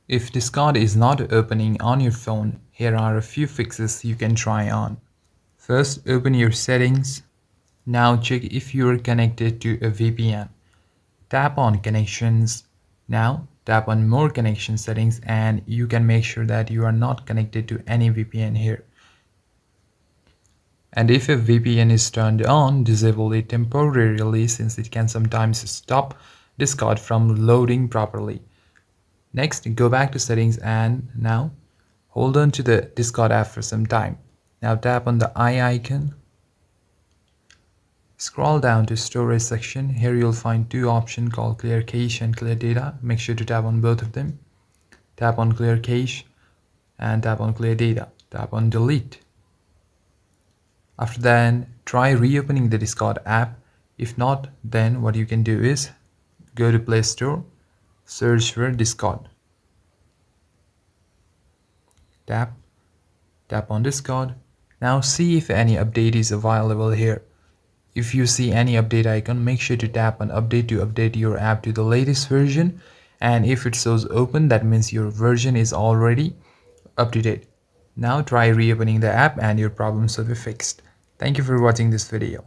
If Discord is not opening on your phone, here are a few fixes you can try on. First, open your settings. Now check if you are connected to a VPN. Tap on connections. Now tap on more connection settings and you can make sure that you are not connected to any VPN here. And if a VPN is turned on, disable it temporarily since it can sometimes stop Discord from loading properly. Next, go back to settings and now hold on to the Discord app for some time. Now tap on the eye icon. Scroll down to storage section. Here you'll find two options called clear cache and clear data. Make sure to tap on both of them. Tap on clear cache and tap on clear data. Tap on delete. After that, try reopening the Discord app. If not, then what you can do is go to Play Store, search for Discord. Tap on Discord. Now see if any update is available here. If you see any update icon, make sure to tap on update to update your app to the latest version. And if it shows open, that means your version is already up to date. Now try reopening the app and your problems will be fixed. Thank you for watching this video.